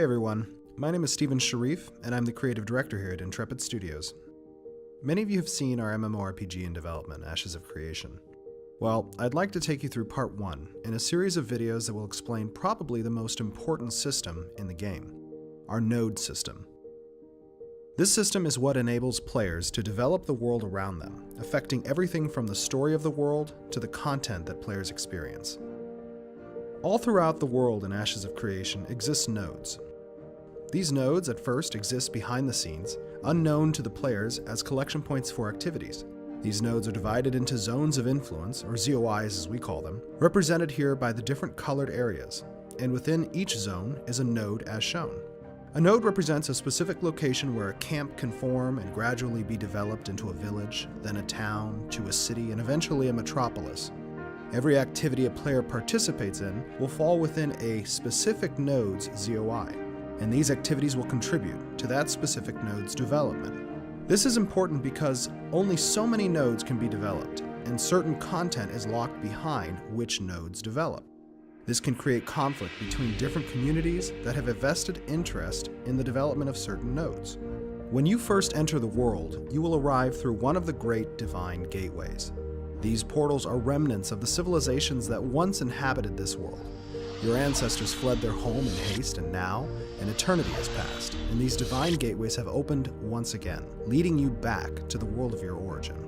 Hey everyone, my name is Steven Sharif, and I'm the creative director here at Intrepid Studios. Many of you have seen our MMORPG in development, Ashes of Creation. Well, I'd like to take you through part 1 in a series of videos that will explain probably the most important system in the game, our node system. This system is what enables players to develop the world around them, affecting everything from the story of the world to the content that players experience. All throughout the world in Ashes of Creation exist nodes. These nodes at first exist behind the scenes, unknown to the players as collection points for activities. These nodes are divided into zones of influence, or ZOIs as we call them, represented here by the different colored areas, and within each zone is a node as shown. A node represents a specific location where a camp can form and gradually be developed into a village, then a town, to a city, and eventually a metropolis. Every activity a player participates in will fall within a specific node's ZOI, and these activities will contribute to that specific node's development. This is important because only so many nodes can be developed, and certain content is locked behind which nodes develop. This can create conflict between different communities that have a vested interest in the development of certain nodes. When you first enter the world, you will arrive through one of the great divine gateways. These portals are remnants of the civilizations that once inhabited this world. Your ancestors fled their home in haste, and now an eternity has passed, and these divine gateways have opened once again, leading you back to the world of your origin.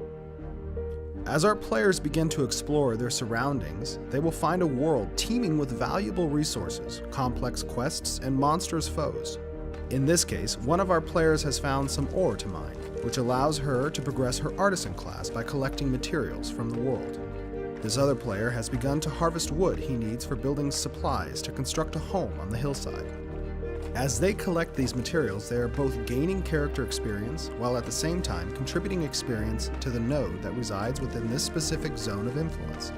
As our players begin to explore their surroundings, they will find a world teeming with valuable resources, complex quests, and monstrous foes. In this case, one of our players has found some ore to mine, which allows her to progress her artisan class by collecting materials from the world. This other player has begun to harvest wood he needs for building supplies to construct a home on the hillside. As they collect these materials, they are both gaining character experience while at the same time contributing experience to the node that resides within this specific zone of influence.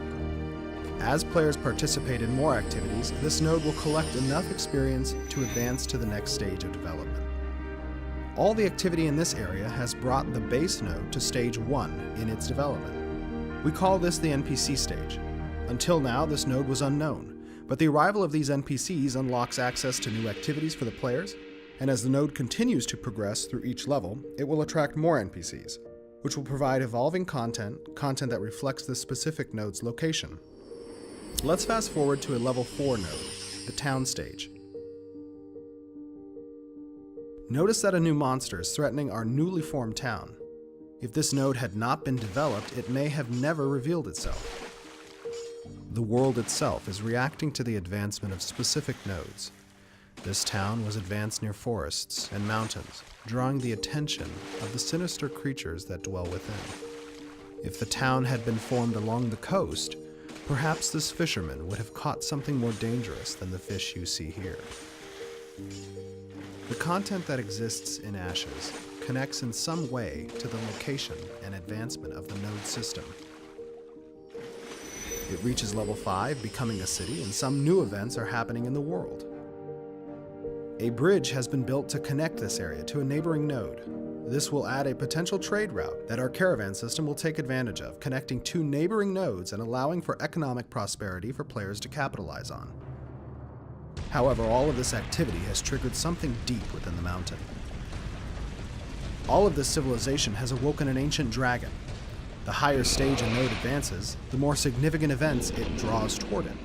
As players participate in more activities, this node will collect enough experience to advance to the next stage of development. All the activity in this area has brought the base node to stage 1 in its development. We call this the NPC stage. Until now, this node was unknown, but the arrival of these NPCs unlocks access to new activities for the players, and as the node continues to progress through each level, it will attract more NPCs, which will provide evolving content that reflects this specific node's location. Let's fast forward to a level 4 node, the town stage. Notice that a new monster is threatening our newly formed town. If this node had not been developed, it may have never revealed itself. The world itself is reacting to the advancement of specific nodes. This town was advanced near forests and mountains, drawing the attention of the sinister creatures that dwell within. If the town had been formed along the coast, perhaps this fisherman would have caught something more dangerous than the fish you see here. The content that exists in Ashes connects in some way to the location and advancement of the node system. It reaches level 5, becoming a city, and some new events are happening in the world. A bridge has been built to connect this area to a neighboring node. This will add a potential trade route that our caravan system will take advantage of, connecting two neighboring nodes and allowing for economic prosperity for players to capitalize on. However, all of this activity has triggered something deep within the mountain. All of this civilization has awoken an ancient dragon. The higher stage a node advances, the more significant events it draws toward it.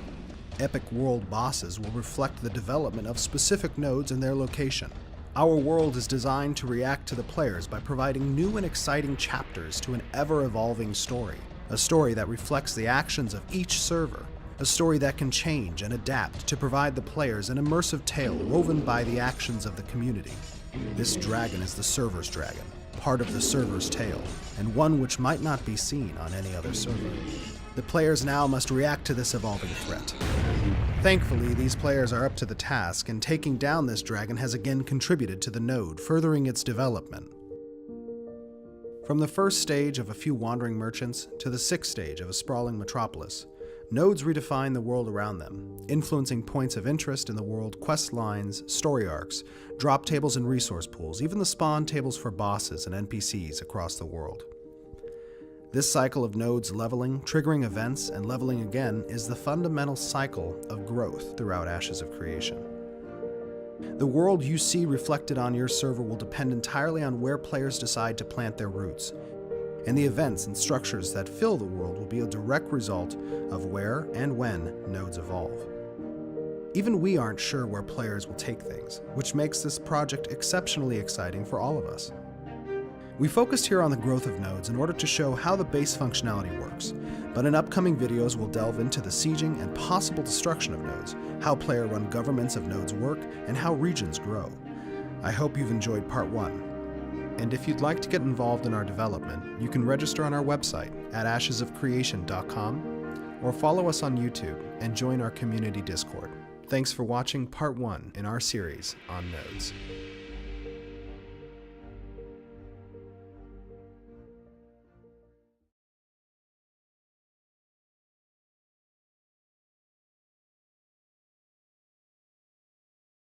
Epic world bosses will reflect the development of specific nodes and their location. Our world is designed to react to the players by providing new and exciting chapters to an ever-evolving story. A story that reflects the actions of each server. A story that can change and adapt to provide the players an immersive tale woven by the actions of the community. This dragon is the server's dragon, part of the server's tale, and one which might not be seen on any other server. The players now must react to this evolving threat. Thankfully, these players are up to the task, and taking down this dragon has again contributed to the node, furthering its development. From the first stage of a few wandering merchants to the sixth stage of a sprawling metropolis, nodes redefine the world around them, influencing points of interest in the world, quest lines, story arcs, drop tables and resource pools, even the spawn tables for bosses and NPCs across the world. This cycle of nodes leveling, triggering events, and leveling again is the fundamental cycle of growth throughout Ashes of Creation. The world you see reflected on your server will depend entirely on where players decide to plant their roots, and the events and structures that fill the world will be a direct result of where and when nodes evolve. Even we aren't sure where players will take things, which makes this project exceptionally exciting for all of us. We focused here on the growth of nodes in order to show how the base functionality works, but in upcoming videos we'll delve into the sieging and possible destruction of nodes, how player-run governments of nodes work, and how regions grow. I hope you've enjoyed part 1. And if you'd like to get involved in our development, you can register on our website at ashesofcreation.com or follow us on YouTube and join our community Discord. Thanks for watching part 1 in our series on nodes.